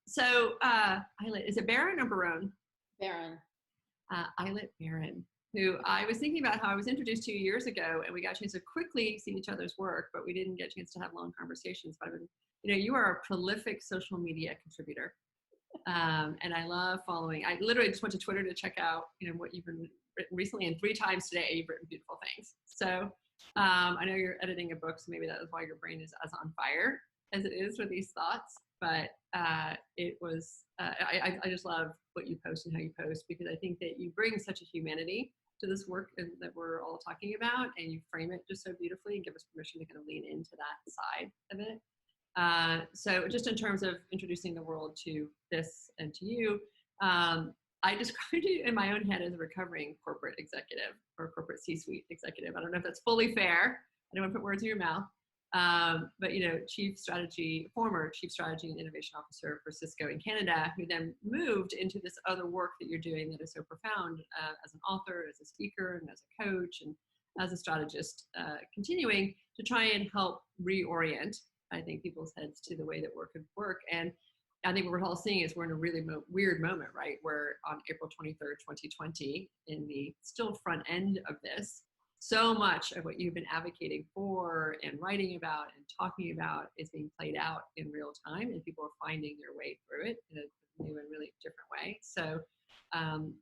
So, Ayelet, is it Baron or Baron? Baron. Ayelet Baron, who I was thinking about how I was introduced to 2 years ago, and we got a chance to quickly see each other's work, but we didn't get a chance to have long conversations. But you are a prolific social media contributor, and I love following. I literally just went to Twitter to check out, what you've written recently, and 3 times today you've written beautiful things. So I know you're editing a book, so maybe that is why your brain is as on fire as it is with these thoughts. But it was, I just love what you post and how you post, because I think that you bring such a humanity to this work that we're all talking about, and you frame it just so beautifully and give us permission to kind of lean into that side of it. So just in terms of introducing the world to this and to you, I described you in my own head as a recovering corporate executive or corporate C-suite executive. I don't know if that's fully fair. I don't want to put words in your mouth. But former chief strategy and innovation officer for Cisco in Canada, who then moved into this other work that you're doing that is so profound, as an author, as a speaker, and as a coach, and as a strategist, continuing to try and help reorient, I think, people's heads to the way that work could work. And I think what we're all seeing is we're in a really weird moment, right? Where on April 23rd, 2020, in the still front end of this, so much of what you've been advocating for and writing about and talking about is being played out in real time, and people are finding their way through it in a new and really different way. So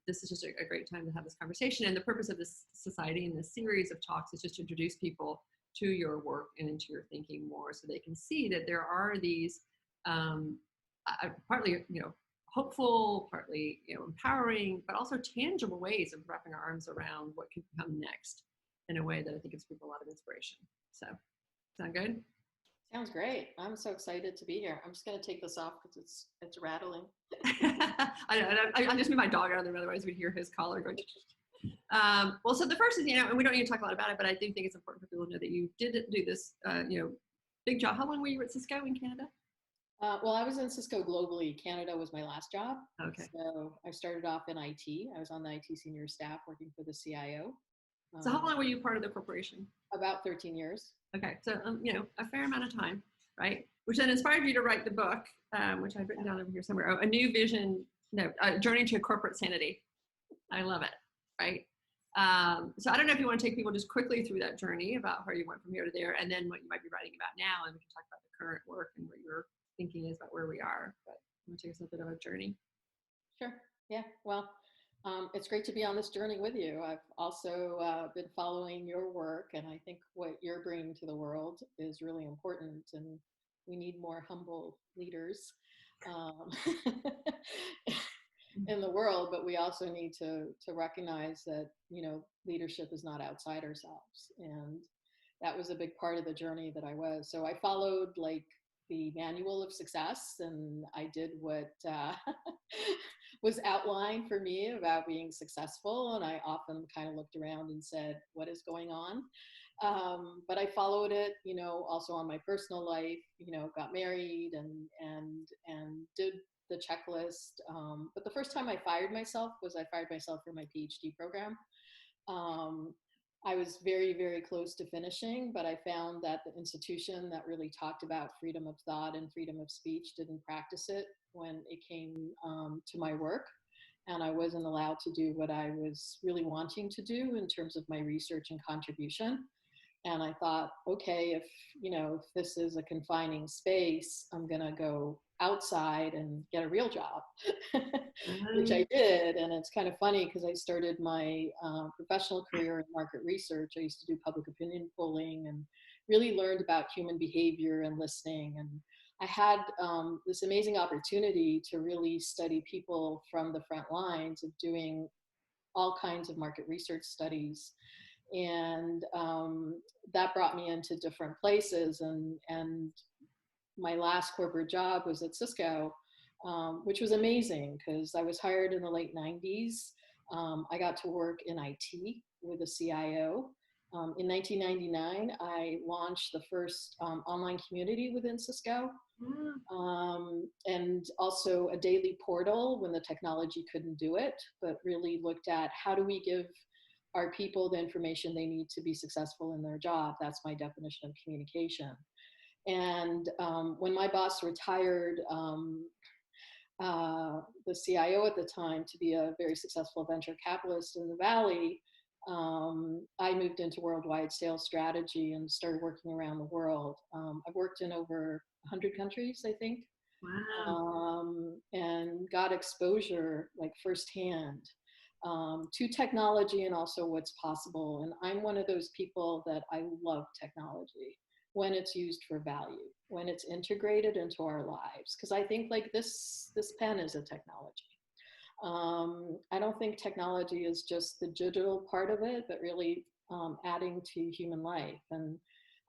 this is just a great time to have this conversation. And the purpose of this society and this series of talks is just to introduce people to your work and into your thinking more, so they can see that there are these partly, hopeful, partly, empowering, but also tangible ways of wrapping our arms around what can come next, in a way that I think gives people a lot of inspiration. So, sound good? Sounds great. I'm so excited to be here. I'm just going to take this off because it's rattling. I just moved my dog out of there, otherwise we'd hear his collar going. Well, so the first is, and we don't need to talk a lot about it, but I do think it's important for people to know that you did do this, big job. How long were you at Cisco in Canada? Well, I was in Cisco globally. Canada was my last job. Okay. So I started off in IT. I was on the IT senior staff working for the CIO. So how long were you part of the corporation? About 13 years. Okay, so a fair amount of time, right? Which then inspired you to write the book, which I've written down over here somewhere. A new vision, a journey to corporate sanity. I love it, right? So I don't know if you want to take people just quickly through that journey about how you went from here to there, and then what you might be writing about now, and we can talk about the current work and what your thinking is about where we are. But I'm gonna take us a bit of a journey. Sure. Yeah. Well. It's great to be on this journey with you. I've also been following your work, and I think what you're bringing to the world is really important, and we need more humble leaders in the world, but we also need to recognize that, leadership is not outside ourselves. And that was a big part of the journey that I was. So I followed the manual of success, and I did what was outlined for me about being successful. And I often kind of looked around and said, what is going on? But I followed it, also on my personal life, got married and did the checklist. But the first time I fired myself was I fired myself for my PhD program. I was very, very close to finishing, but I found that the institution that really talked about freedom of thought and freedom of speech didn't practice it when it came to my work. And I wasn't allowed to do what I was really wanting to do in terms of my research and contribution. And I thought, okay, if this is a confining space, I'm going to go outside and get a real job, which I did. And it's kind of funny because I started my professional career in market research. I used to do public opinion polling and really learned about human behavior and listening. And I had this amazing opportunity to really study people from the front lines of doing all kinds of market research studies. And that brought me into different places. And my last corporate job was at Cisco, which was amazing because I was hired in the late 90s. I got to work in IT with a CIO. In 1999, I launched the first online community within Cisco, and also a daily portal when the technology couldn't do it, but really looked at how do we give our people the information they need to be successful in their job. That's my definition of communication. And when my boss retired, the CIO at the time, to be a very successful venture capitalist in the Valley, I moved into worldwide sales strategy and started working around the world. I've worked in over 100 countries, I think. Wow. And got exposure like firsthand to technology and also what's possible. And I'm one of those people that I love technology when it's used for value, when it's integrated into our lives. Because I think like this pen is a technology. I don't think technology is just the digital part of it, but really adding to human life. And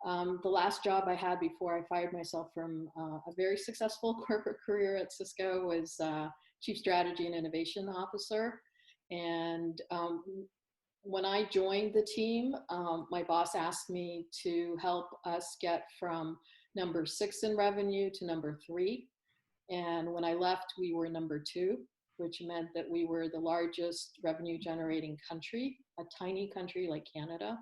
the last job I had before I fired myself from a very successful corporate career at Cisco was Chief Strategy and Innovation Officer. And when I joined the team, my boss asked me to help us get from number 6 in revenue to number 3. And when I left, we were number 2, which meant that we were the largest revenue generating country, a tiny country like Canada.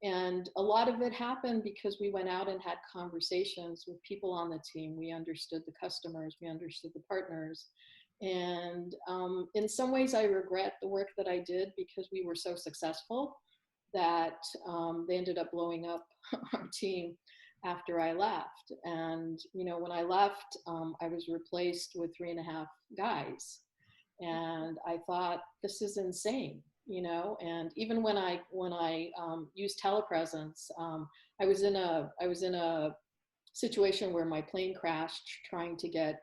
And a lot of it happened because we went out and had conversations with people on the team. We understood the customers, we understood the partners. And in some ways, I regret the work that I did because we were so successful that they ended up blowing up our team after I left. And, you know, when I left, I was replaced with 3.5 guys. And I thought, this is insane, you know. And even when I used telepresence, I was in a situation where my plane crashed trying to get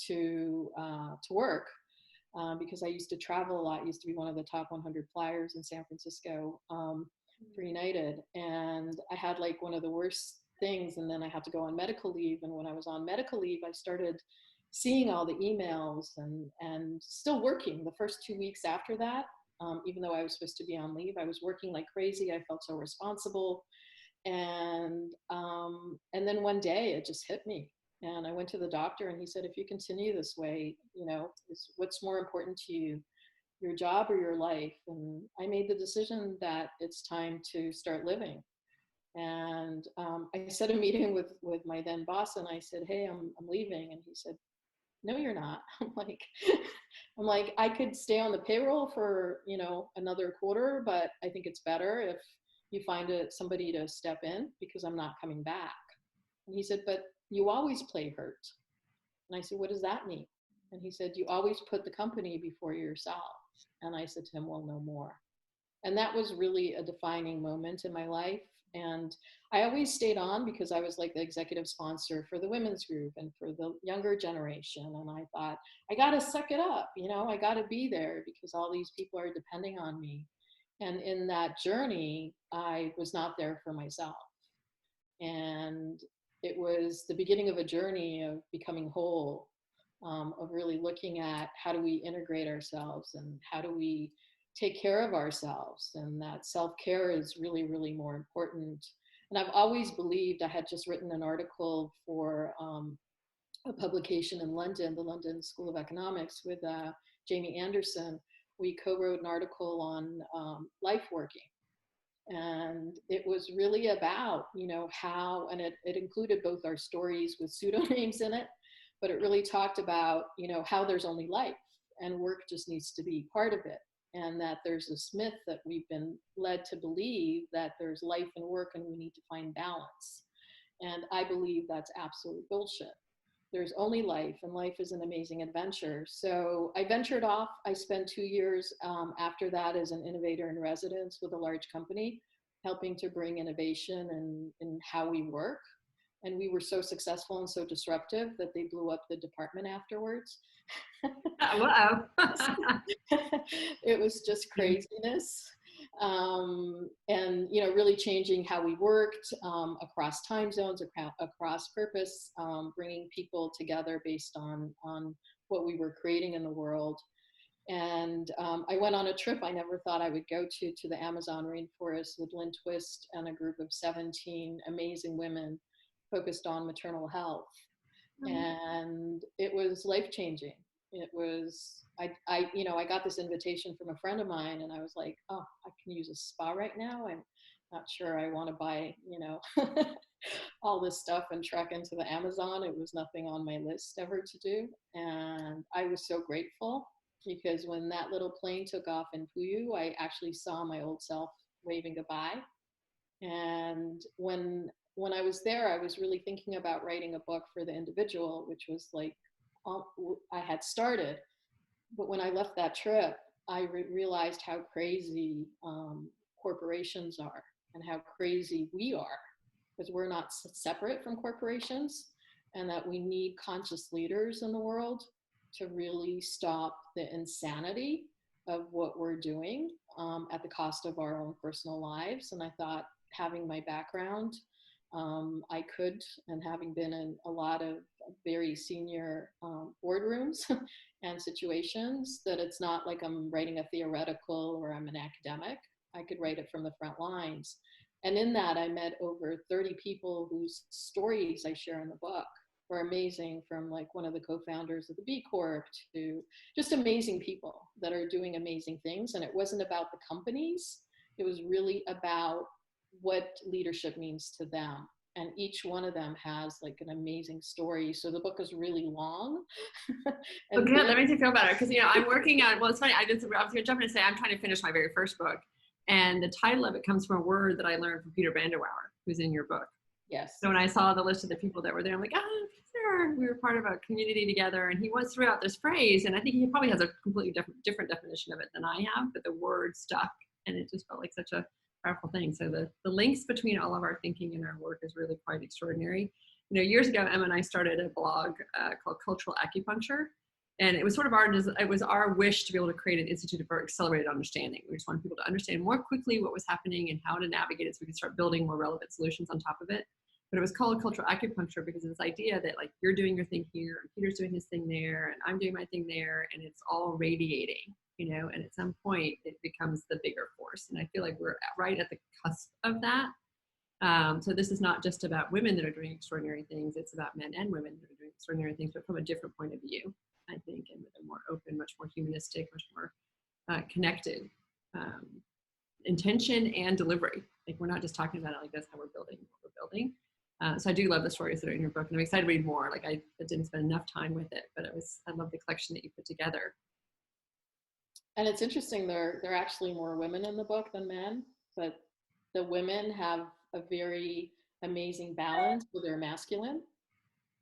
to work because I used to travel a lot. I used to be one of the top 100 flyers in San Francisco for United, and I had like one of the worst things, and then I had to go on medical leave. And when I was on medical leave, I started seeing all the emails and still working the first 2 weeks after that. Even though I was supposed to be on leave, I was working like crazy. I felt so responsible. And then one day it just hit me. And I went to the doctor and he said, if you continue this way, you know, what's more important to you, your job or your life? And I made the decision that it's time to start living. And I set a meeting with my then boss and I said, hey, I'm leaving. And he said, no, you're not. I'm like, I could stay on the payroll for, you know, another quarter, but I think it's better if you find somebody to step in because I'm not coming back. And he said, but you always play hurt. And I said, what does that mean? And he said, you always put the company before yourself. And I said to him, well, no more. And that was really a defining moment in my life. And I always stayed on because I was like the executive sponsor for the women's group and for the younger generation. And I thought, I got to suck it up. You know, I got to be there because all these people are depending on me. And in that journey, I was not there for myself. And it was the beginning of a journey of becoming whole, of really looking at how do we integrate ourselves and how do we take care of ourselves. And that self-care is really, really more important. And I've always believed, I had just written an article for a publication in London, the London School of Economics with Jamie Anderson. We co-wrote an article on life working. And it was really about, you know, how, and it included both our stories with pseudonyms in it, but it really talked about, you know, how there's only life and work just needs to be part of it. And that there's this myth that we've been led to believe that there's life and work and we need to find balance. And I believe that's absolute bullshit. There's only life, and life is an amazing adventure. So I ventured off. I spent 2 years after that as an innovator in residence with a large company, helping to bring innovation in how we work. And we were so successful and so disruptive that they blew up the department afterwards. Wow. It was just craziness. And, you know, really changing how we worked across time zones, across purpose, bringing people together based on what we were creating in the world. And I went on a trip I never thought I would go to the Amazon rainforest with Lynn Twist and a group of 17 amazing women focused on maternal health. And it was life-changing. It was, I got this invitation from a friend of mine, and I was like, oh, I can use a spa right now. I'm not sure I want to buy, all this stuff and trek into the Amazon. It was nothing on my list ever to do. And I was so grateful, because when that little plane took off in Puyu, I actually saw my old self waving goodbye. And when I was there, I was really thinking about writing a book for the individual, which was like, I had started. But when I left that trip, I realized how crazy corporations are, and how crazy we are, because we're not separate from corporations, and that we need conscious leaders in the world to really stop the insanity of what we're doing at the cost of our own personal lives. And I thought, having my background, I could, and having been in a lot of very senior boardrooms and situations, that it's not like I'm writing a theoretical or I'm an academic. I could write it from the front lines. And in that, I met over 30 people whose stories I share in the book were amazing, from like one of the co-founders of the B Corp to just amazing people that are doing amazing things. And it wasn't about the companies. It was really about what leadership means to them. And each one of them has like an amazing story. So the book is really long. And good, that makes me feel better, because I'm working on, well, it's funny, I was going to jump in and say I'm trying to finish my very first book, and the title of it comes from a word that I learned from Peter Vanderwouwer, who's in your book. Yes. So when I saw the list of the people that were there, I'm like, Peter, we were part of a community together, and he once threw out this phrase, and I think he probably has a completely different definition of it than I have, but the word stuck, and it just felt like such a powerful thing. So the links between all of our thinking and our work is really quite extraordinary. Years ago, Emma and I started a blog called Cultural Acupuncture, and it was sort of our wish to be able to create an institute for accelerated understanding. We just wanted people to understand more quickly what was happening and how to navigate it, so we could start building more relevant solutions on top of it. But it was called Cultural Acupuncture because of this idea that, like, you're doing your thing here, and Peter's doing his thing there, and I'm doing my thing there, and it's all radiating, and at some point it becomes the bigger force. And I feel like we're right at the cusp of that. So this is not just about women that are doing extraordinary things, it's about men and women that are doing extraordinary things, but from a different point of view, I think, and with a more open, much more humanistic, much more connected intention and delivery. Like, we're not just talking about it like that's how we're building what we're building. So I do love the stories that are in your book, and I'm excited to read more. Like, I didn't spend enough time with it, but I love the collection that you put together. And it's interesting, there are actually more women in the book than men, but the women have a very amazing balance with their masculine,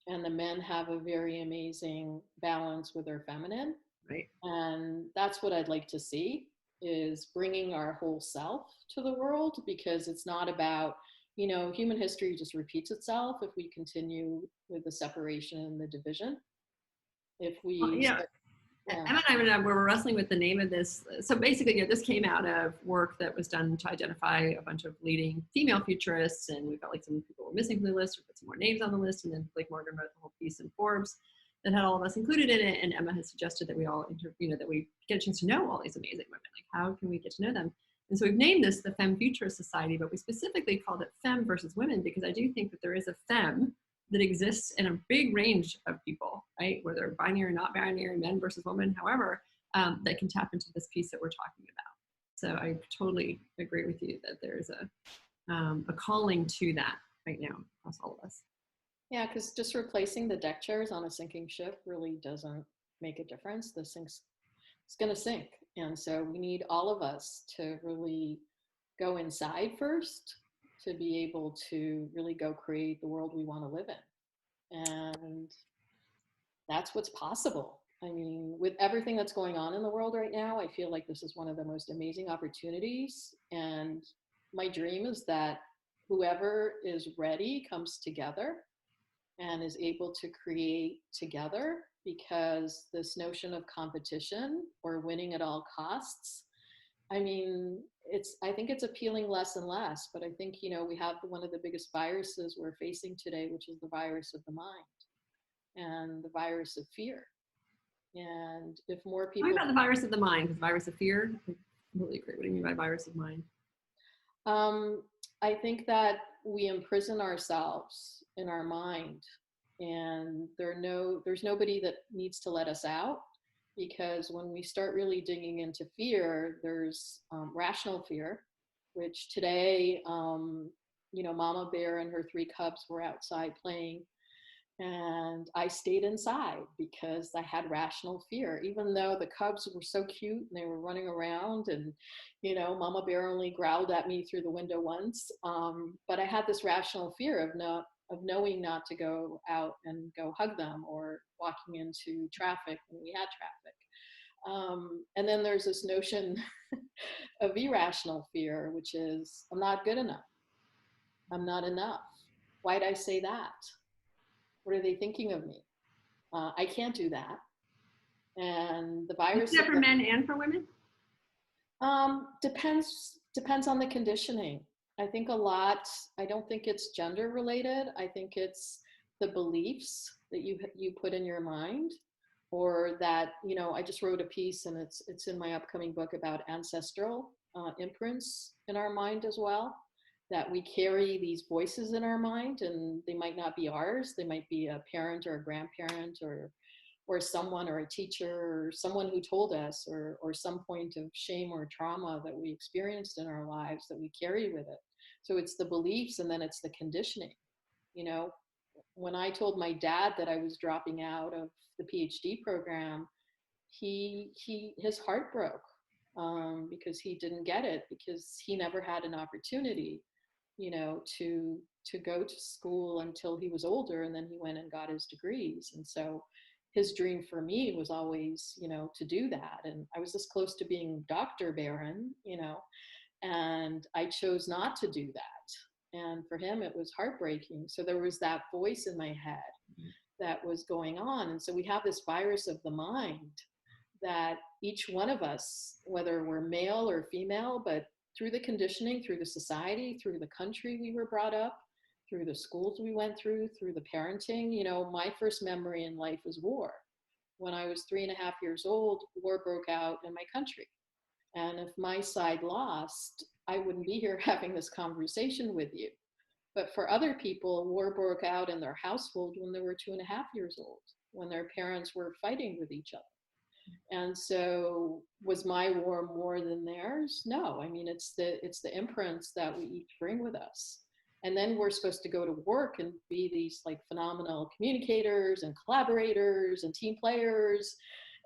and the men have a very amazing balance with their feminine. Right. And that's what I'd like to see, is bringing our whole self to the world, because it's not about, human history just repeats itself if we continue with the separation and the division. If we Emma and I were wrestling with the name of this. So basically, this came out of work that was done to identify a bunch of leading female futurists, and we felt like some people were missing from the list. We put some more names on the list, and then Blake Morgan wrote the whole piece in Forbes that had all of us included in it. And Emma has suggested that we all that we get a chance to know all these amazing women. Like, how can we get to know them? And so we've named this the Femme Futurists Society, but we specifically called it Femme versus Women, because I do think that there is a femme that exists in a big range of people, right? Whether binary or not binary, men versus women, however, that can tap into this piece that we're talking about. So I totally agree with you that there's a calling to that right now across all of us. Yeah, because just replacing the deck chairs on a sinking ship really doesn't make a difference. It's going to sink. And so we need all of us to really go inside first, to be able to really go create the world we want to live in. And that's what's possible. I mean, with everything that's going on in the world right now, I feel like this is one of the most amazing opportunities. And my dream is that whoever is ready comes together and is able to create together, because this notion of competition or winning at all costs, I mean, I think it's appealing less and less, but I think, we have one of the biggest viruses we're facing today, which is the virus of the mind and the virus of fear. And if more Talk people, about the virus of the mind, because virus of fear. I completely agree. What do you mean by virus of mind? I think that we imprison ourselves in our mind, and there's nobody that needs to let us out, because when we start really digging into fear, there's rational fear, which today, Mama Bear and her three cubs were outside playing, and I stayed inside because I had rational fear, even though the cubs were so cute and they were running around, and, Mama Bear only growled at me through the window once. But I had this rational fear of knowing not to go out and go hug them, or walking into traffic when we had traffic. And then there's this notion of irrational fear, which is, I'm not good enough. I'm not enough. Why'd I say that? What are they thinking of me? I can't do that. And the virus. Is that for men and for women? Depends on the conditioning. I think a lot. I don't think it's gender related. I think it's the beliefs that you put in your mind, or that, I just wrote a piece, and it's in my upcoming book, about ancestral imprints in our mind as well. That we carry these voices in our mind, and they might not be ours. They might be a parent or a grandparent, or someone, or a teacher, or someone who told us, or some point of shame or trauma that we experienced in our lives that we carry with it. So it's the beliefs, and then it's the conditioning. When I told my dad that I was dropping out of the PhD program, his heart broke, because he didn't get it, because he never had an opportunity to go to school until he was older, and then he went and got his degrees. And so his dream for me was always, to do that. And I was this close to being Dr. Baron, and I chose not to do that. And for him, it was heartbreaking. So there was that voice in my head that was going on. And so we have this virus of the mind that each one of us, whether we're male or female, but through the conditioning, through the society, through the country we were brought up, through the schools we went through the parenting. My first memory in life was war. When I was 3.5 years old, war broke out in my country. And if my side lost, I wouldn't be here having this conversation with you. But for other people, war broke out in their household when they were 2.5 years old, when their parents were fighting with each other. And so was my war more than theirs? No. I mean, it's the imprints that we each bring with us. And then we're supposed to go to work and be these like phenomenal communicators and collaborators and team players.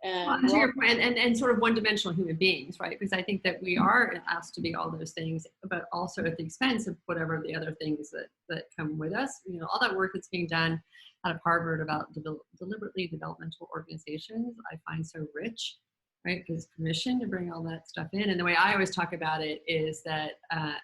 And, to your point, and sort of one-dimensional human beings, right? Because I think that we are asked to be all those things, but also at the expense of whatever the other things that come with us. All that work that's being done out of Harvard about deliberately developmental organizations, I find so rich, right? Because permission to bring all that stuff in. And the way I always talk about it is that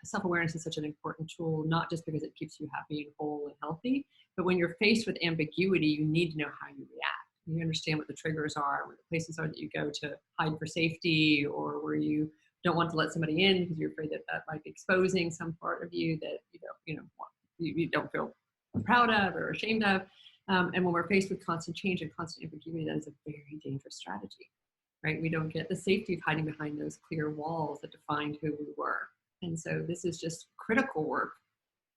self-awareness is such an important tool, not just because it keeps you happy and whole and healthy, but when you're faced with ambiguity, you need to know how you react. You understand what the triggers are, what the places are that you go to hide for safety, or where you don't want to let somebody in because you're afraid that might be exposing some part of you that you don't feel proud of or ashamed of. And when we're faced with constant change and constant ambiguity, that is a very dangerous strategy, right? We don't get the safety of hiding behind those clear walls that defined who we were. And so this is just critical work,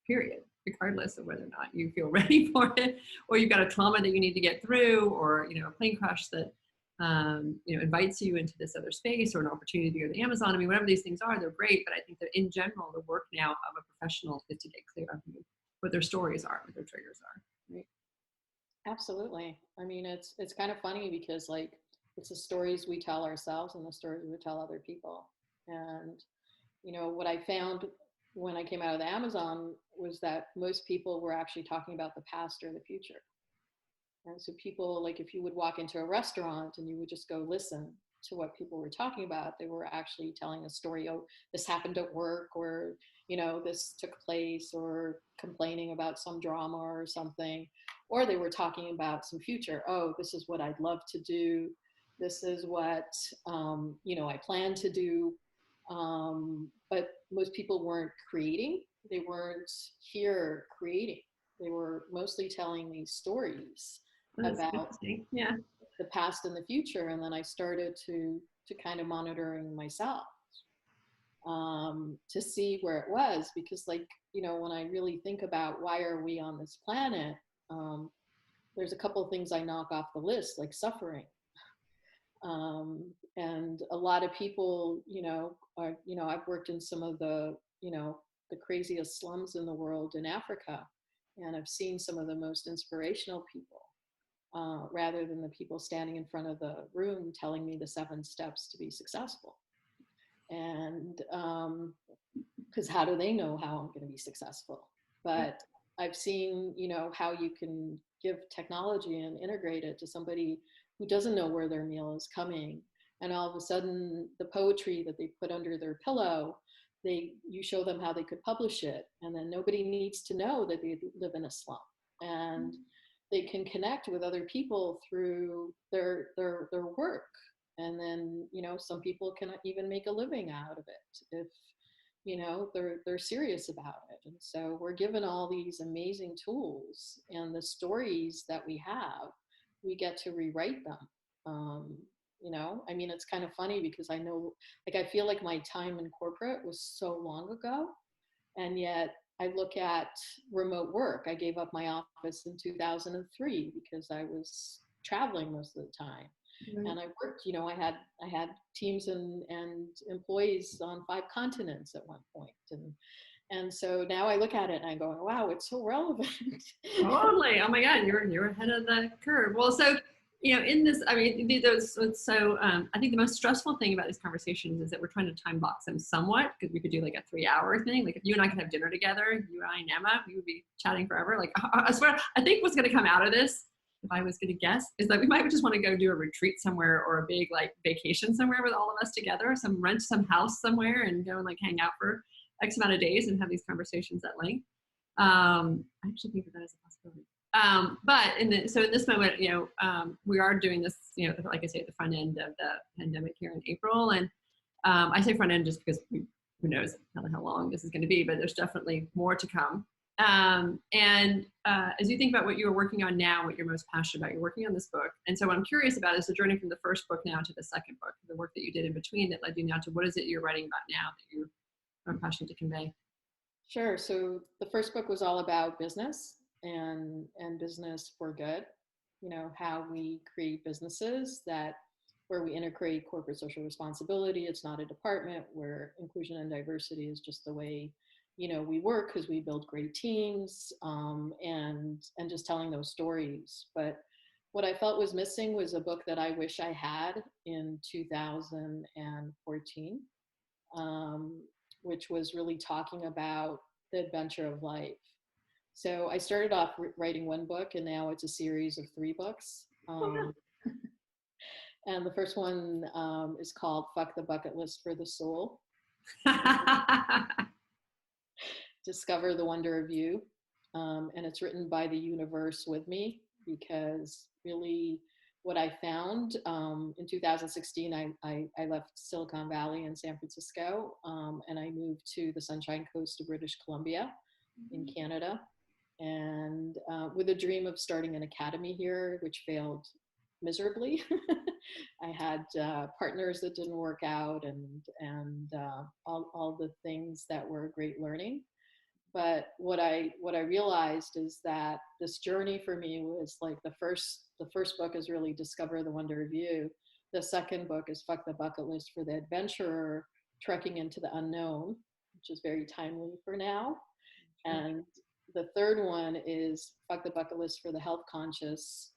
period, regardless of whether or not you feel ready for it, or you've got a trauma that you need to get through, or a plane crash that invites you into this other space, or an opportunity to go to the Amazon. I mean, whatever these things are, they're great. But I think that in general, the work now of a professional is to get clear on what their stories are, what their triggers are. Right? Absolutely. I mean, it's kind of funny because it's the stories we tell ourselves and the stories we tell other people. And what I found when I came out of the Amazon was that most people were actually talking about the past or the future. And so people, like, if you would walk into a restaurant and you would just go listen to what people were talking about, they were actually telling a story. Oh, this happened at work, or, this took place, or complaining about some drama or something. Or they were talking about some future. Oh, this is what I'd love to do. This is what, I plan to do. But most people weren't creating. They weren't here creating. They were mostly telling these stories about, yeah. the past and the future. And then I started to kind of monitoring myself, to see where it was, because like, you know, when I really think about why are we on this planet, there's a couple of things I knock off the list, like suffering. And a lot of people, you know, are, you know, I've worked in some of the, you know, the craziest slums in the world in Africa, and I've seen some of the most inspirational people, rather than the people standing in front of the room telling me the 7 steps to be successful. And because how do they know how I'm going to be successful? But I've seen, you know, how you can give technology and integrate it to somebody who doesn't know where their meal is coming, and all of a sudden the poetry that they put under their pillow, you show them how they could publish it, and then nobody needs to know that they live in a slum, and they can connect with other people through their work. And then, you know, some people can even make a living out of it if, you know, they're serious about it. And so we're given all these amazing tools, and the stories that we have, we get to rewrite them. You know, I mean, it's kind of funny because I know, like, I feel like my time in corporate was so long ago, and yet I look at remote work. I gave up my office in 2003 because I was traveling most of the time. Mm-hmm. And I worked, you know, I had teams and employees on 5 continents at one point. And so now I look at it and I go, wow, it's so relevant. Totally. Oh my God, you're ahead of the curve. Well, so, you know, in this, I mean, I think the most stressful thing about these conversations is that we're trying to time box them somewhat, because we could do like a 3-hour thing. Like if you and I could have dinner together, you and I and Emma, we would be chatting forever. Like I swear, I think what's going to come out of this, if I was going to guess, is that we might just want to go do a retreat somewhere, or a big like vacation somewhere with all of us together, rent some house somewhere and go and like hang out for X amount of days and have these conversations at length. I actually think that is a possibility. But in this moment, you know, we are doing this, you know, like I say, at the front end of the pandemic here in April. And I say front end just because who knows how long this is going to be, but there's definitely more to come. As you think about what you're working on now, what you're most passionate about, you're working on this book. And so what I'm curious about is the journey from the first book now to the second book, the work that you did in between that led you now to what is it you're writing about now that you are passionate to convey? Sure. So the first book was all about business and business for good, you know, how we create businesses where we integrate corporate social responsibility. It's not a department, where inclusion and diversity is just the way, you know, we work, because we build great teams, and just telling those stories. But what I felt was missing was a book that I wish I had in 2014, which was really talking about the adventure of life. So I started off writing one book, and now it's a series of 3 books. And the first one is called Fuck the Bucket List for the Soul. Discover the Wonder of You. And it's written by the universe with me, because really what I found in 2016, I left Silicon Valley in San Francisco, and I moved to the Sunshine Coast of British Columbia in Canada, and with a dream of starting an academy here, which failed miserably. I had partners that didn't work out, and all the things that were great learning. But what I realized is that this journey for me was like the first book is really Discover the Wonder of You. The second book is Fuck the Bucket List for the Adventurer, trekking into the unknown, which is very timely for now. And the third one is Fuck the Bucket List for the Health Conscious,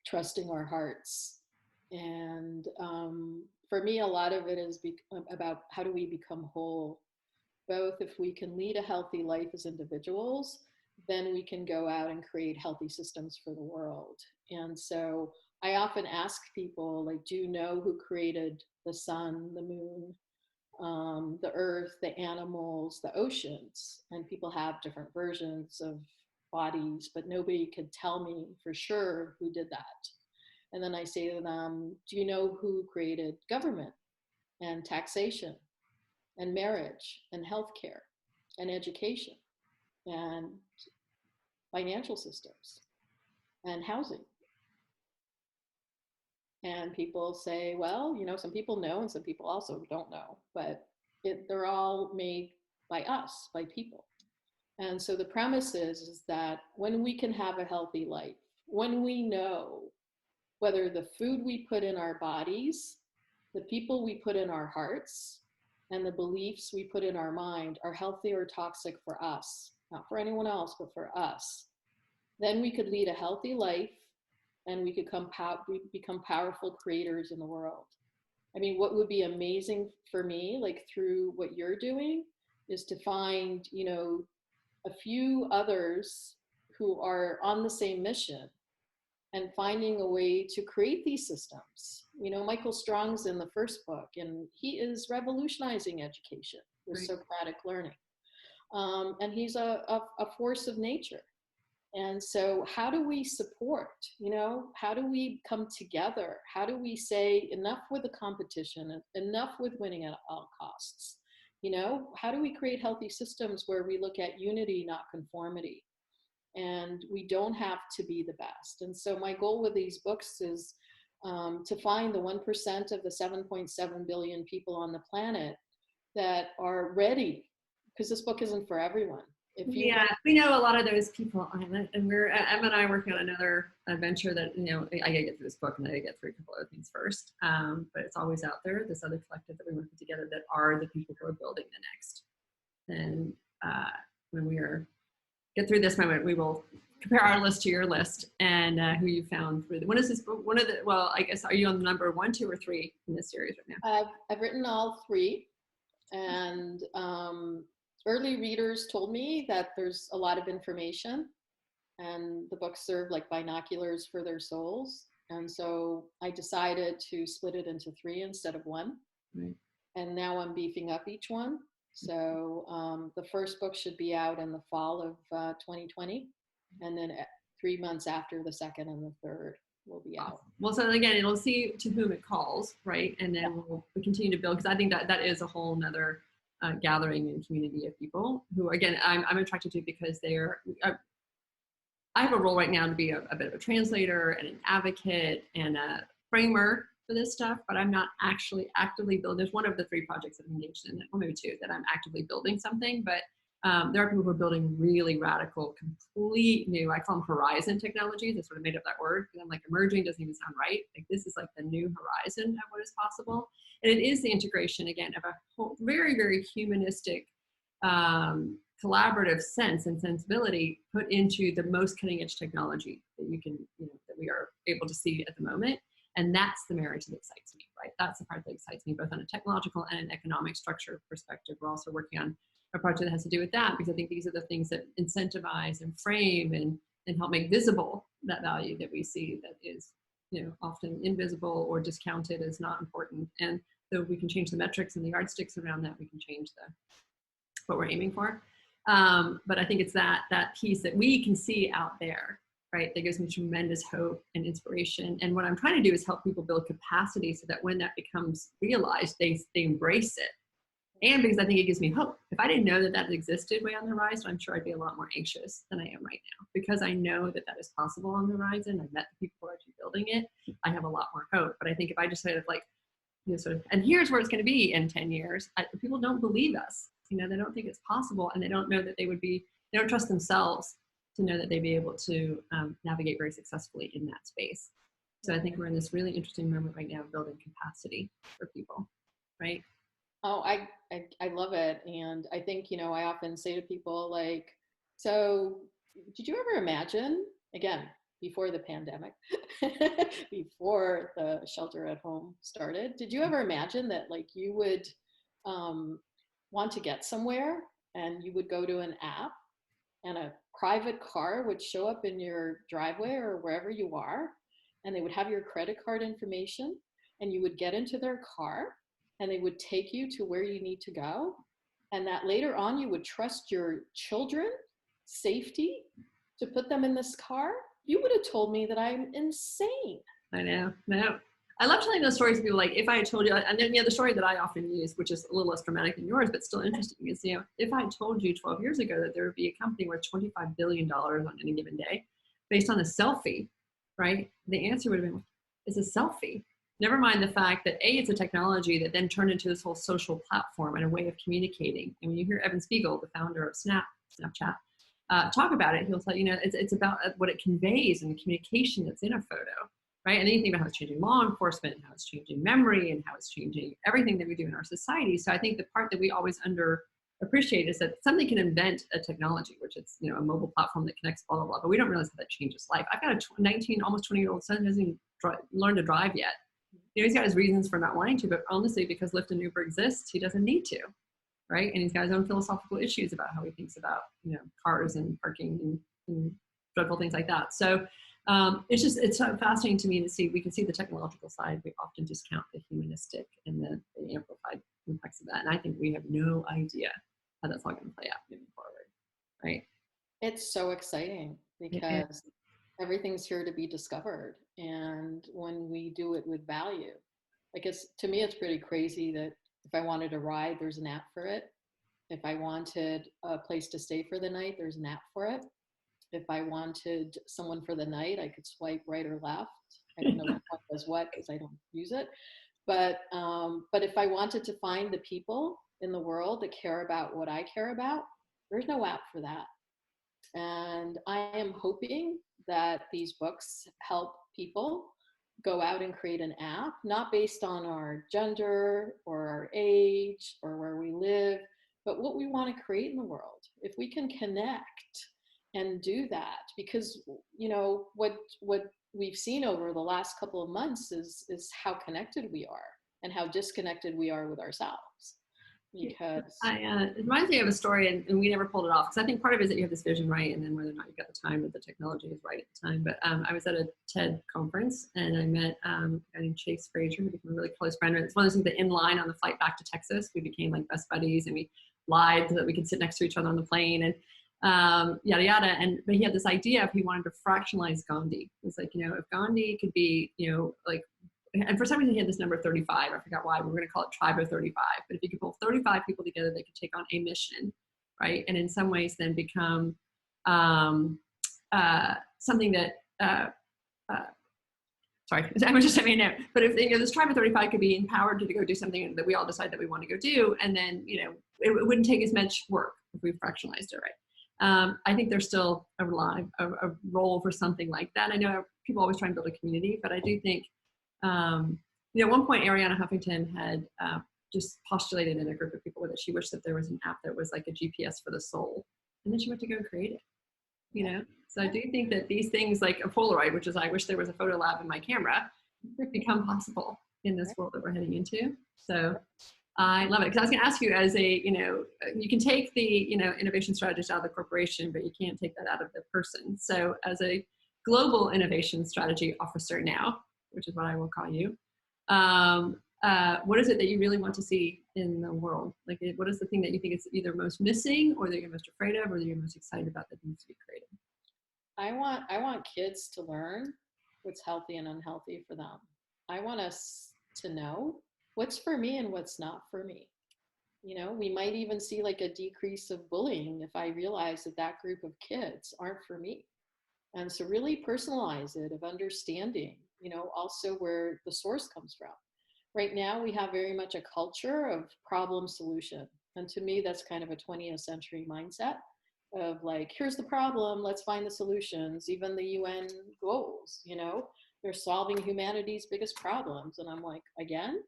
trusting our hearts. And for me, a lot of it is about how do we become whole. Both if we can lead a healthy life as individuals, then we can go out and create healthy systems for the world. And so I often ask people, like, do you know who created the sun, the moon, the earth, the animals, the oceans? And people have different versions of bodies, but nobody could tell me for sure who did that. And then I say to them, do you know who created government and taxation and marriage and healthcare and education and financial systems and housing? And people say, well, some people know and some people also don't know, but they're all made by us, by people. And so the premise is that when we can have a healthy life, when we know whether the food we put in our bodies, the people we put in our hearts, and the beliefs we put in our mind are healthy or toxic for us, not for anyone else, but for us, then we could lead a healthy life and we could become powerful creators in the world. I mean, what would be amazing for me, like through what you're doing, is to find, a few others who are on the same mission and finding a way to create these systems. Michael Strong's in the first book, and he is revolutionizing education with Socratic learning. And he's a force of nature. And so how do we support, how do we come together? How do we say enough with the competition, enough with winning at all costs? How do we create healthy systems where we look at unity, not conformity? And we don't have to be the best. And so my goal with these books is to find the 1% of the 7.7 billion people on the planet that are ready, because this book isn't for everyone. We know a lot of those people, and Emma and I are working on another adventure that, I gotta get through this book and I gotta get through a couple other things first. But it's always out there, this other collective that we work together that are the people who are building the next. And when we get through this moment, we will compare our list to your list and who you found through. When is this book? I guess, are you on the number 1, 2, or 3 in this series right now? I've written all 3, and early readers told me that there's a lot of information and the books serve like binoculars for their souls. And so I decided to split it into 3 instead of 1. Right. And now I'm beefing up each one. So the first book should be out in the fall of 2020. And then 3 months after, the second and the third will be out. Well, so again, it'll see to whom it calls, right? And then we'll continue to build, because I think that is a whole nother gathering and community of people who, again, I'm attracted to because I have a role right now to be a bit of a translator and an advocate and a framer for this stuff, but I'm not actually actively building. There's one of the 3 projects that I'm engaged in, or maybe 2, that I'm actively building something, but there are people who are building really radical, complete new, I call them horizon technologies. I sort of made up that word because I'm like, emerging doesn't even sound right. Like, this is like the new horizon of what is possible. And it is the integration, again, of a whole, very, very humanistic, collaborative sense and sensibility put into the most cutting edge technology that that we are able to see at the moment. And that's the marriage that excites me, right? That's the part that excites me, both on a technological and an economic structure perspective. We're also working on a project that has to do with that, because I think these are the things that incentivize and frame and help make visible that value that we see that is, often invisible or discounted as not important. And so we can change the metrics and the yardsticks around that. We can change what we're aiming for. But I think it's that piece that we can see out there, right, that gives me tremendous hope and inspiration. And what I'm trying to do is help people build capacity so that when that becomes realized, they embrace it. And because I think it gives me hope. If I didn't know that existed way on the horizon, I'm sure I'd be a lot more anxious than I am right now. Because I know that is possible on the horizon. I've met the people who are actually building it. I have a lot more hope. But I think if I just and here's where it's going to be in 10 years, people don't believe us. They don't think it's possible, and they don't know that they don't trust themselves to know that they'd be able to navigate very successfully in that space. So I think we're in this really interesting moment right now of building capacity for people, right? Oh, I love it. And I think, I often say to people, like, so did you ever imagine, again, before the pandemic, before the shelter at home started, did you ever imagine that, like, you would want to get somewhere and you would go to an app and a private car would show up in your driveway or wherever you are, and they would have your credit card information, and you would get into their car and they would take you to where you need to go, and that later on you would trust your children's safety to put them in this car? You would have told me that I'm insane. I know. No. I love telling those stories to people. Like, if I had told you, and then the story that I often use, which is a little less dramatic than yours, but still interesting, is, if I had told you 12 years ago that there would be a company worth $25 billion on any given day based on a selfie, right? The answer would have been, it's a selfie. Never mind the fact that it's a technology that then turned into this whole social platform and a way of communicating. And when you hear Evan Spiegel, the founder of Snapchat, talk about it, he'll tell you, it's about what it conveys and the communication that's in a photo, right? And then you think about how it's changing law enforcement, how it's changing memory, and how it's changing everything that we do in our society. So I think the part that we always underappreciate is that something can invent a technology, which is, a mobile platform that connects, blah, blah, blah, but we don't realize how that changes life. I've got a 19, almost 20-year-old son who hasn't even learned to drive yet. He's got his reasons for not wanting to, but honestly, because Lyft and Uber exists, he doesn't need to, right? And he's got his own philosophical issues about how he thinks about, cars and parking and dreadful things like that. So it's so fascinating to me to see, we can see the technological side. We often discount the humanistic and the amplified impacts of that. And I think we have no idea how that's all going to play out moving forward, right? It's so exciting because everything's here to be discovered. And when we do it with value, I guess to me, it's pretty crazy that if I wanted to ride, there's an app for it. If I wanted a place to stay for the night, there's an app for it. If I wanted someone for the night, I could swipe right or left. I don't know what does what because I don't use it. But if I wanted to find the people in the world that care about what I care about, there's no app for that. And I am hoping that these books help people go out and create an app, not based on our gender or our age or where we live, but what we want to create in the world. If we can connect and do that, because what we've seen over the last couple of months is how connected we are and how disconnected we are with ourselves. Because it reminds me of a story, and we never pulled it off, because I think part of it is that you have this vision, right, and then whether or not you've got the time, that the technology is right at the time. But I was at a TED conference, and I met a guy named Chase Frazier, who became a really close friend. And it's one of those things that in line on the flight back to Texas, we became like best buddies, and we lied so that we could sit next to each other on the plane, and yada yada. But he had this idea of, he wanted to fractionalize Gandhi. It's like, if Gandhi could be, and for some reason he had this number 35. I forgot why. We're going to call it Tribe of 35. But if you could pull 35 people together, they could take on a mission, right? And in some ways then become something that, sorry, I was just having a note. But if this Tribe of 35 could be empowered to go do something that we all decide that we want to go do, and then, it wouldn't take as much work if we fractionalized it, right? I think there's still a role for something like that. I know people always try and build a community, but I do think, at one point, Ariana Huffington had just postulated in a group of people that she wished that there was an app that was like a GPS for the soul. And then she went to go and create it, So I do think that these things like a Polaroid, which is, I wish there was a photo lab in my camera, become possible in this world that we're heading into. So I love it. Because I was going to ask you, as a, you can take the, innovation strategist out of the corporation, but you can't take that out of the person. So as a global innovation strategy officer now, which is what I will call you, what is it that you really want to see in the world? Like, what is the thing that you think is either most missing, or that you're most afraid of, or that you're most excited about that needs to be created? I want kids to learn what's healthy and unhealthy for them. I want us to know what's for me and what's not for me. We might even see like a decrease of bullying if I realize that group of kids aren't for me. And so really personalize it, of understanding, also where the source comes from. Right now, we have very much a culture of problem solution. And to me, that's kind of a 20th century mindset of like, here's the problem, let's find the solutions. Even the UN goals, they're solving humanity's biggest problems. And I'm like, again,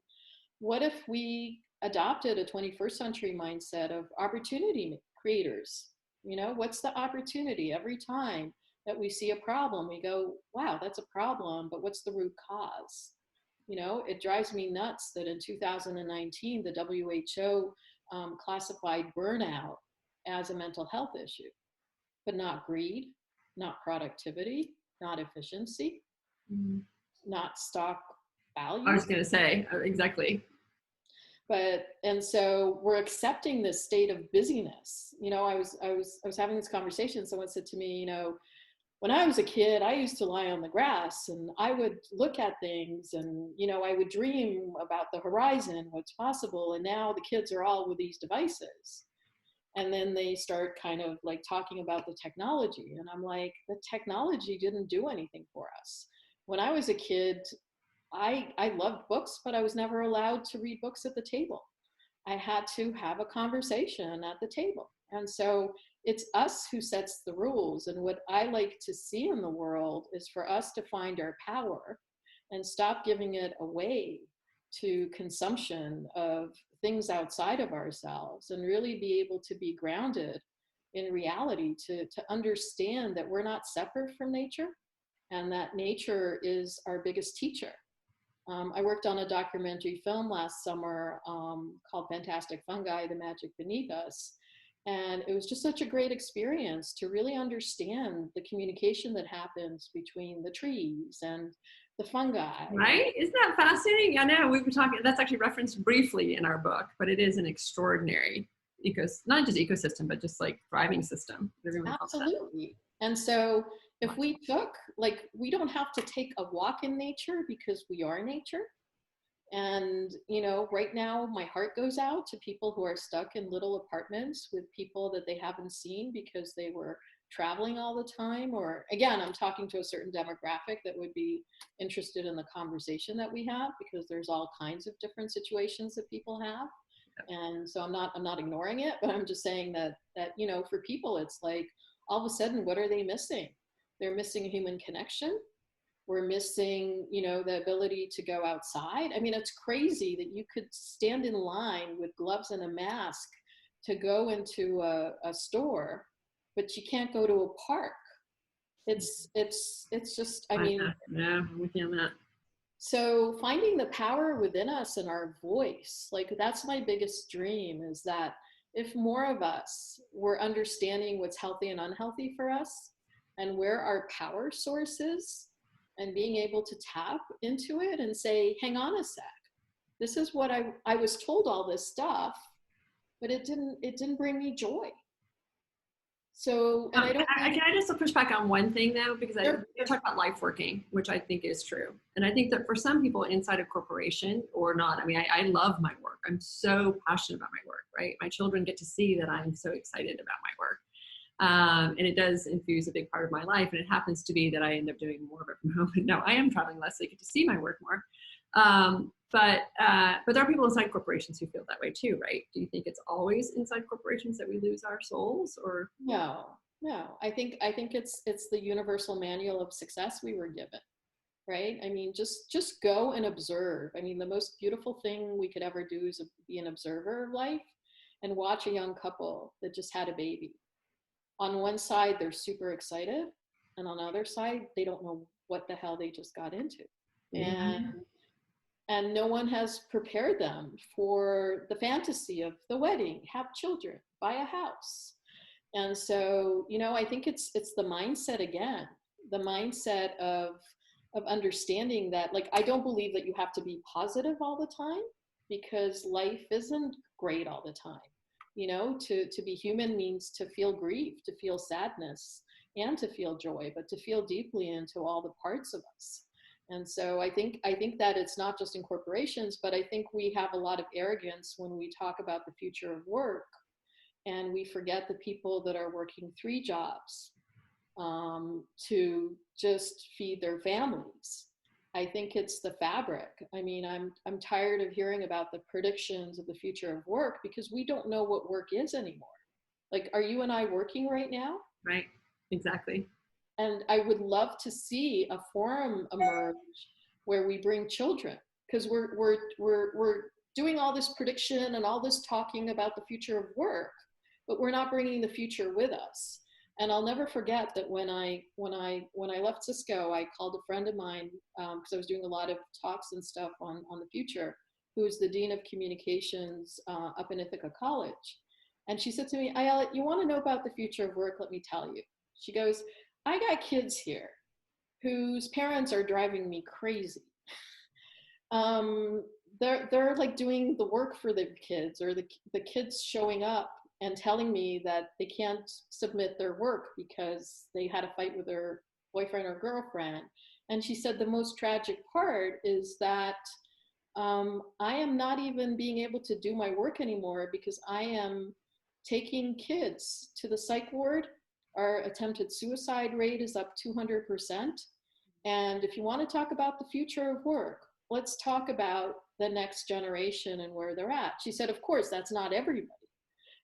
what if we adopted a 21st century mindset of opportunity creators? What's the opportunity? Every time that we see a problem, we go, wow, that's a problem, but what's the root cause? It drives me nuts that in 2019, the WHO classified burnout as a mental health issue, but not greed, not productivity, not efficiency, not stock value. I was going to say, exactly. And so we're accepting this state of busyness. I was having this conversation. Someone said to me, when I was a kid, I used to lie on the grass and I would look at things and, I would dream about the horizon, what's possible. And now the kids are all with these devices. And then they start kind of like talking about the technology. And I'm like, the technology didn't do anything for us. When I was a kid, I loved books, but I was never allowed to read books at the table. I had to have a conversation at the table. And so it's us who sets the rules. And what I like to see in the world is for us to find our power and stop giving it away to consumption of things outside of ourselves, and really be able to be grounded in reality, to understand that we're not separate from nature, and that nature is our biggest teacher. I worked on a documentary film last summer called Fantastic Fungi, The Magic Beneath Us. And it was just such a great experience to really understand the communication that happens between the trees and the fungi. Right? Isn't that fascinating? I know we've been talking, that's actually referenced briefly in our book, but it is an extraordinary not just ecosystem, but just like thriving system. Absolutely. And so if we took, like, we don't have to take a walk in nature because we are nature. And, you know, right now my heart goes out to people who are stuck in little apartments with people that they haven't seen because they were traveling all the time. Or again, I'm talking to a certain demographic that would be interested in the conversation that we have, because there's all kinds of different situations that people have. And so I'm not ignoring it, but I'm just saying that, you know, for people, it's like, all of a sudden, what are they missing? They're missing a human connection. We're missing, you know, the ability to go outside. I mean, it's crazy that you could stand in line with gloves and a mask to go into a store, but you can't go to a park. It's just, I mean, yeah, I'm with you on that. So finding the power within us and our voice, like, that's my biggest dream, is that if more of us were understanding what's healthy and unhealthy for us, and where our power source is, and being able to tap into it and say, hang on a sec, this is what I was told all this stuff, but it didn't bring me joy. So, and I don't can I just push back on one thing though, because Sure. I talk about life working, which I think is true. And I think that for some people inside a corporation or not, I mean, I love my work. I'm so passionate about my work, right? My children get to see that I'm so excited about my work. And it does infuse a big part of my life. And it happens to be that I end up doing more of it from home. No, I am traveling less, so I get to see my work more. But there are people inside corporations who feel that way too, right? Do you think it's always inside corporations that we lose our souls, or? No. I think it's the universal manual of success we were given, right? I mean, just go and observe. I mean, the most beautiful thing we could ever do is be an observer of life and watch a young couple that just had a baby. On one side, they're super excited, and on the other side, they don't know what the hell they just got into. And no one has prepared them for the fantasy of the wedding, have children, buy a house. And so, you know, I think it's the mindset again, the mindset of understanding that, like, I don't believe that you have to be positive all the time, because life isn't great all the time. You know, to be human means to feel grief, to feel sadness, and to feel joy, but to feel deeply into all the parts of us. And so I think that it's not just in corporations, but I think we have a lot of arrogance when we talk about the future of work, and we forget the people that are working 3 jobs to just feed their families. I think it's the fabric. I mean, I'm tired of hearing about the predictions of the future of work, because we don't know what work is anymore. Like, are you and I working right now? Right, exactly. And I would love to see a forum emerge where we bring children, because we're doing all this prediction and all this talking about the future of work, but we're not bringing the future with us. And I'll never forget that when I left Cisco, I called a friend of mine, because I was doing a lot of talks and stuff on the future, who is the Dean of Communications up in Ithaca College. And she said to me, Ayelet, you want to know about the future of work? Let me tell you. She goes, I got kids here whose parents are driving me crazy. They're like doing the work for the kids, or the kids showing up and telling me that they can't submit their work because they had a fight with their boyfriend or girlfriend. And she said the most tragic part is that I am not even being able to do my work anymore because I am taking kids to the psych ward. Our attempted suicide rate is up 200%. And if you want to talk about the future of work, let's talk about the next generation and where they're at. She said, of course, that's not everybody.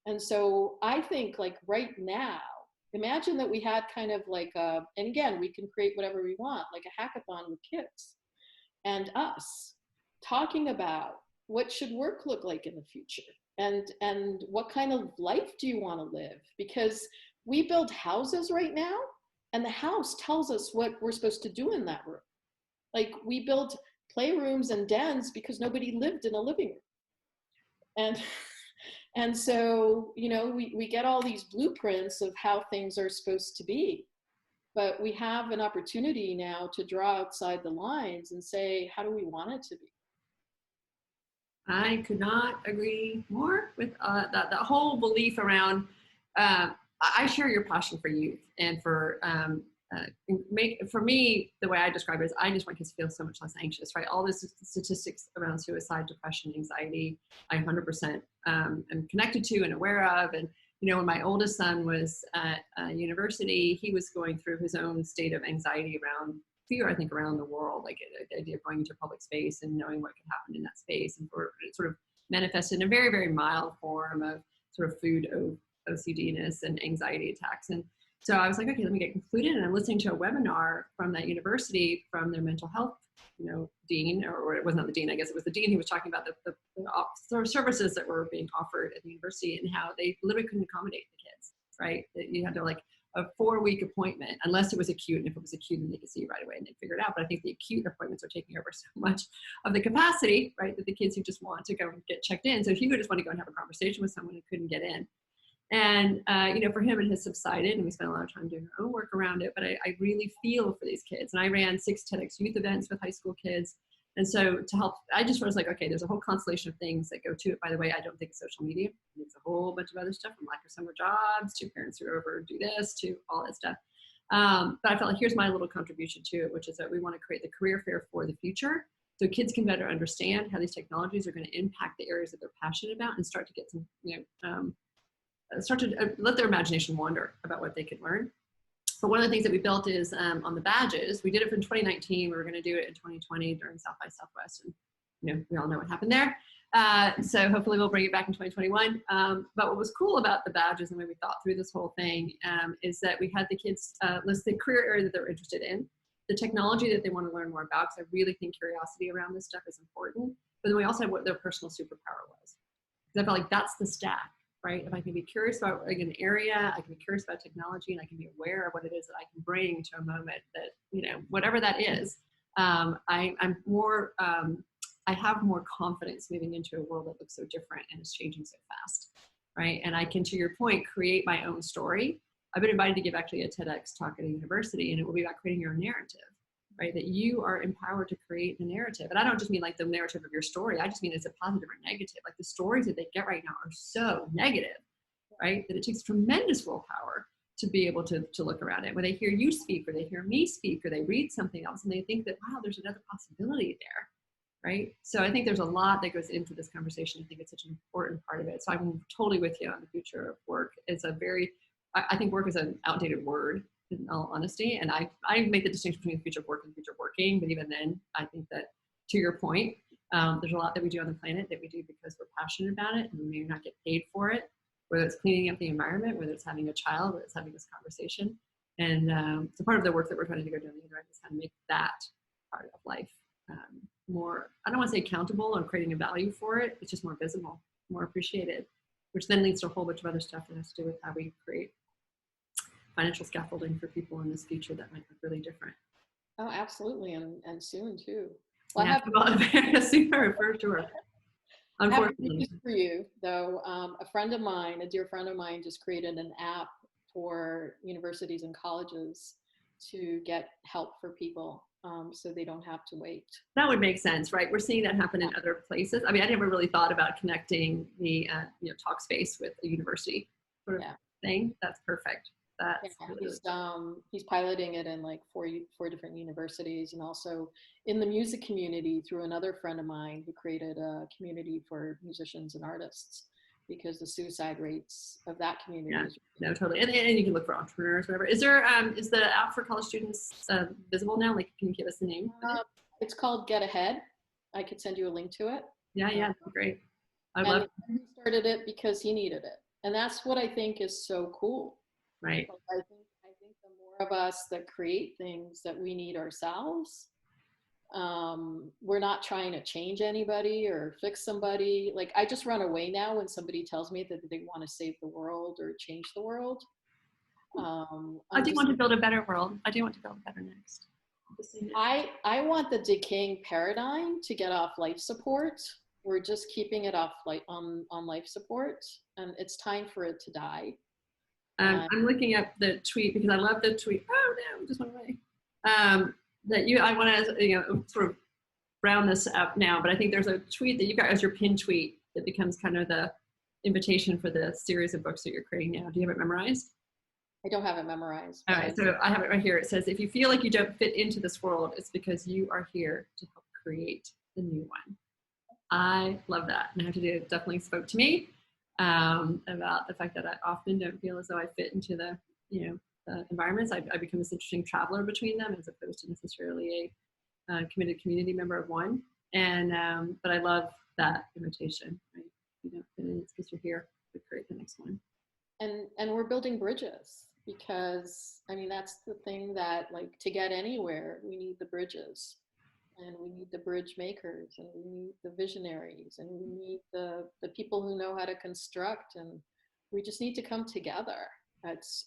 And so I think like right now, imagine that we had kind of like and again, we can create whatever we want, like a hackathon with kids and us talking about what should work look like in the future, and what kind of life do you want to live? Because we build houses right now, and the house tells us what we're supposed to do in that room. Like we build playrooms and dens because nobody lived in a living room. And so, you know, we get all these blueprints of how things are supposed to be, but we have an opportunity now to draw outside the lines and say, how do we want it to be? I could not agree more with that whole belief around, I share your passion for youth and for for me, the way I describe it is I just want kids to feel so much less anxious, right? All the statistics around suicide, depression, anxiety, I 100% am connected to and aware of. And, you know, when my oldest son was at university, he was going through his own state of anxiety around fear, I think, around the world, like the idea of going into public space and knowing what could happen in that space. And it sort of manifested in a very, very mild form of sort of food OCD-ness and anxiety attacks. And so I was like, okay, let me get concluded. And I'm listening to a webinar from that university, from their mental health, you know, dean, or it wasn't the dean, I guess it was the dean who was talking about the services that were being offered at the university and how they literally couldn't accommodate the kids, right? That you had to like a 4-week appointment, unless it was acute. And if it was acute, then they could see you right away and they figure it out. But I think the acute appointments are taking over so much of the capacity, right? That the kids who just want to go and get checked in. So he would just want to go and have a conversation with someone who couldn't get in. And, you know, for him, it has subsided, and we spent a lot of time doing our own work around it. But I really feel for these kids. And I ran 6 TEDx youth events with high school kids. And so to help, I just was like, okay, there's a whole constellation of things that go to it. By the way, I don't think it's social media. It's a whole bunch of other stuff, from lack of summer jobs to parents who overdo this to all that stuff. But I felt like here's my little contribution to it, which is that we want to create the career fair for the future, so kids can better understand how these technologies are going to impact the areas that they're passionate about and start to get some, you know, start to let their imagination wander about what they could learn. But one of the things that we built is on the badges. We did it in 2019. We were going to do it in 2020 during South by Southwest, and you know, we all know what happened there. So hopefully we'll bring it back in 2021. But what was cool about the badges and when we thought through this whole thing is that we had the kids list the career area that they're interested in, the technology that they want to learn more about, because I really think curiosity around this stuff is important. But then we also had what their personal superpower was. Because I felt like that's the stack, right? If I can be curious about like an area, I can be curious about technology, and I can be aware of what it is that I can bring to a moment that, you know, whatever that is, I'm more, I have more confidence moving into a world that looks so different and is changing so fast, right? And I can, to your point, create my own story. I've been invited to give actually a TEDx talk at a university, and it will be about creating your own narrative, right? That you are empowered to create the narrative. And I don't just mean like the narrative of your story. I just mean it's a positive or negative. Like the stories that they get right now are so negative, right? That it takes tremendous willpower to be able to look around it. When they hear you speak, or they hear me speak, or they read something else and they think that, wow, there's another possibility there, right? So I think there's a lot that goes into this conversation. I think it's such an important part of it. So I'm totally with you on the future of work. It's a very, I think work is an outdated word, in all honesty. And I make the distinction between the future of work and the future of working. But even then, I think that, to your point, there's a lot that we do on the planet that we do because we're passionate about it, and we may not get paid for it, whether it's cleaning up the environment, whether it's having a child, whether it's having this conversation. And so part of the work that we're trying to go down the other end is kind of make that part of life more, I don't want to say accountable or creating a value for it. It's just more visible, more appreciated, which then leads to a whole bunch of other stuff that has to do with how we create financial scaffolding for people in this future that might look really different. Oh, absolutely. And soon too. Well, yeah, I have sooner for sure. Unfortunately. I have for you though. A friend of mine, a dear friend of mine, just created an app for universities and colleges to get help for people, so they don't have to wait. That would make sense, right? We're seeing that happen in other places. I mean, I never really thought about connecting the talk space with a university sort of thing. That's perfect. That's he's piloting it in like four different universities, and also in the music community through another friend of mine who created a community for musicians and artists, because the suicide rates of that community is no, totally. And you can look for entrepreneurs, whatever. Is there is the app for college students visible now? Like, can you give us the name? It's called Get Ahead. I could send you a link to it. Yeah, that's great. I and love it. he started it because he needed it. And that's what I think is so cool. Right. Like, I think the more of us that create things that we need ourselves, we're not trying to change anybody or fix somebody. Like, I just run away now when somebody tells me that they want to save the world or change the world. I do want to build a better world. I do want to build a better next. I want the decaying paradigm to get off life support. We're just keeping it off on life support, and it's time for it to die. I'm looking up the tweet because I love the tweet. Oh no, it just went away. I want to sort of round this up now, but I think there's a tweet that you got as your pinned tweet that becomes kind of the invitation for the series of books that you're creating now. Do you have it memorized? I don't have it memorized. All right, so I have it right here. It says, if you feel like you don't fit into this world, it's because you are here to help create the new one. I love that. And I have to do it definitely spoke to me about the fact that I often don't feel as though I fit into the environments. I become this interesting traveler between them as opposed to necessarily a committed community member of one. And but I love that invitation. Right? You don't fit in, it's because you're here to create the next one. And we're building bridges, because I mean, that's the thing, that like, to get anywhere, we need the bridges, and we need the bridge makers, and we need the visionaries, and we need the people who know how to construct, and we just need to come together. It's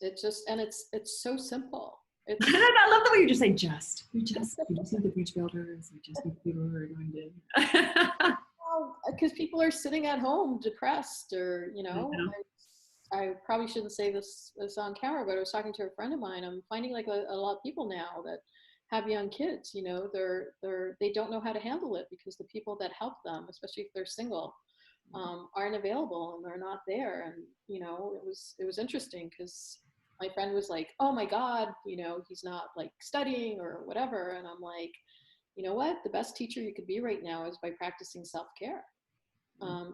so simple. I love the way you just say just. We just need the bridge builders. We just need the people who are going to. Well, because people are sitting at home depressed, or I probably shouldn't say this on camera, but I was talking to a friend of mine. I'm finding like a lot of people now that have young kids, they don't know how to handle it because the people that help them, especially if they're single, aren't available, and they're not there. And, it was interesting because my friend was like, oh my God, he's not like studying or whatever. And I'm like, you know what? The best teacher you could be right now is by practicing self-care.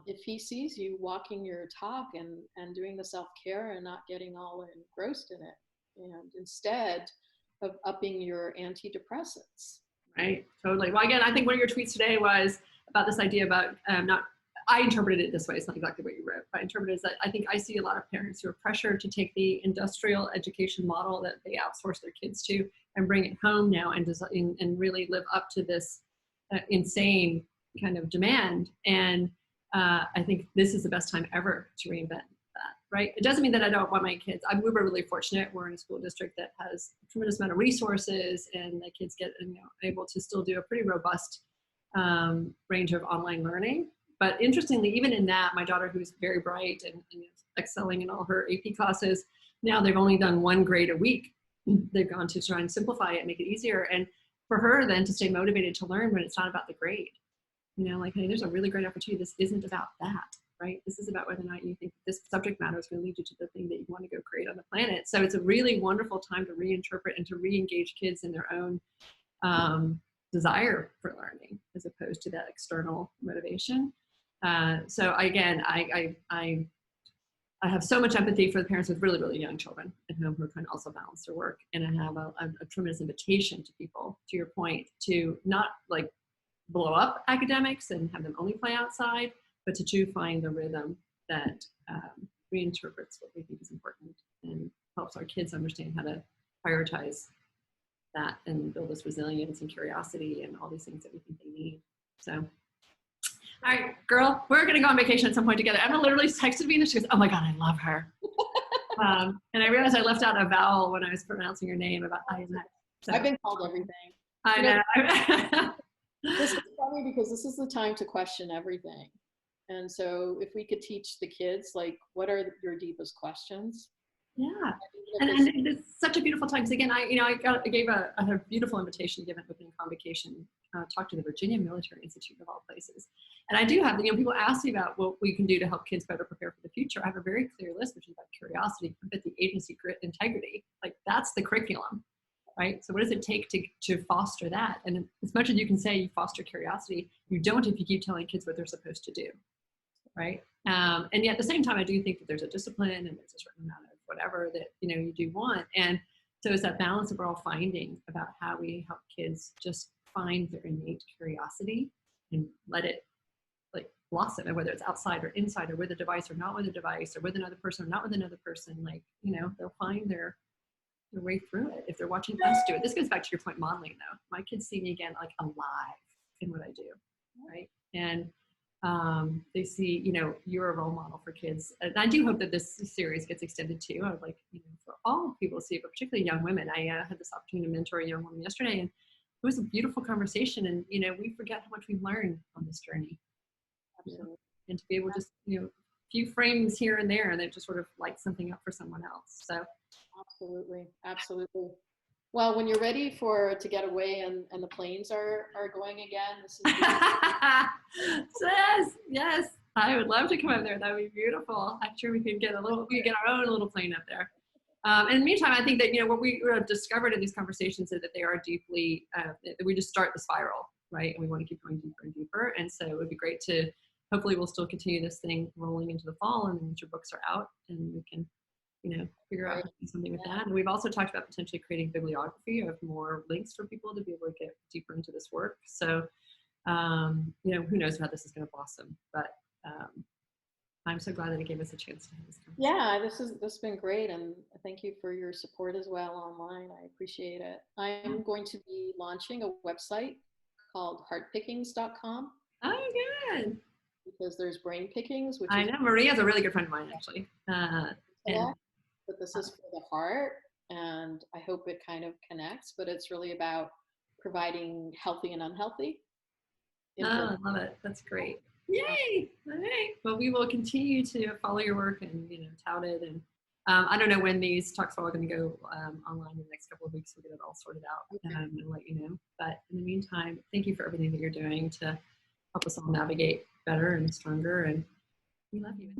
If he sees you walking your talk and doing the self-care and not getting all engrossed in it, and instead of upping your antidepressants. Right, totally. Well, again, I think one of your tweets today was about this idea about I interpreted it this way. It's not exactly what you wrote, but I interpreted it as that I think I see a lot of parents who are pressured to take the industrial education model that they outsource their kids to and bring it home now and really live up to this insane kind of demand. And I think this is the best time ever to reinvent that, right? It doesn't mean that I don't want my kids. We were really fortunate. We're in a school district that has a tremendous amount of resources, and the kids get able to still do a pretty robust range of online learning. But interestingly, even in that, my daughter, who's very bright and excelling in all her AP classes, now they've only done one grade a week. They've gone to try and simplify it and make it easier. And for her then to stay motivated to learn when it's not about the grade. Hey, there's a really great opportunity. This isn't about that, right? This is about whether or not you think this subject matter is going to lead you to the thing that you want to go create on the planet. So it's a really wonderful time to reinterpret and to re-engage kids in their own desire for learning, as opposed to that external motivation. So again, I have so much empathy for the parents with really, really young children at home who are trying to also balance their work. And I have a tremendous invitation to people, to your point, to not like blow up academics and have them only play outside, but to find the rhythm that reinterprets what we think is important and helps our kids understand how to prioritize that and build this resilience and curiosity and all these things that we think they need. So, all right, girl, we're going to go on vacation at some point together. Emma literally texted me and she goes, oh my God, I love her. And I realized I left out a vowel when I was pronouncing her name about Ayelet. So, I've been called everything. I know. This is funny because this is the time to question everything. And so if we could teach the kids, like, what are your deepest questions? Yeah. And it's such a beautiful time. Because again, I had a beautiful invitation to give an opening convocation, talk to the Virginia Military Institute of all places. And I do have, people ask me about what we can do to help kids better prepare for the future. I have a very clear list, which is about curiosity, empathy, agency, grit, integrity. Like, that's the curriculum. Right? So what does it take to foster that? And as much as you can say you foster curiosity, you don't if you keep telling kids what they're supposed to do, right? And yet at the same time, I do think that there's a discipline and there's a certain amount of whatever that, you do want. And so it's that balance that we're all finding about how we help kids just find their innate curiosity and let it like blossom, and whether it's outside or inside or with a device or not with a device or with another person or not with another person, like, you know, they'll find their way through it if they're watching us do it. This goes back to your point, modeling though. My kids see me again like alive in what I do, right? And they see, you know, you're a role model for kids. And I do hope that this series gets extended too. I would like, you know, for all people to see it, but particularly young women. I had this opportunity to mentor a young woman yesterday, and it was a beautiful conversation. And, you know, we forget how much we learn on this journey. Absolutely. You know? And to be able to just, you know, a few frames here and there, and then just sort of light something up for someone else. So absolutely. Absolutely. Well, when you're ready to get away and the planes are going again, this is yes. I would love to come up there. That would be beautiful. I'm sure we could get our own little plane up there. In the meantime, I think that, you know, what we have discovered in these conversations is that they are deeply, we just start the spiral, right? And we want to keep going deeper and deeper. And so it would be great to, hopefully we'll still continue this thing rolling into the fall, and then once your books are out and we can, you know, figure out how to do something with that. And we've also talked about potentially creating bibliography of more links for people to be able to get deeper into this work. So, you know, who knows how this is going to blossom, but I'm so glad that it gave us a chance to have this conversation. Yeah, this has been great, and thank you for your support as well online. I appreciate it. I'm going to be launching a website called heartpickings.com. Oh, good. Because there's brain pickings, which I know Maria's a really good friend of mine, actually. But this is for the heart, and I hope it kind of connects, but it's really about providing healthy and unhealthy. Oh, I love it. That's great. Yay. All right. Well, we will continue to follow your work and, you know, tout it. And I don't know when these talks are all going to go online in the next couple of weeks. We'll get it all sorted out and let you know. But in the meantime, thank you for everything that you're doing to help us all navigate better and stronger. And we love you.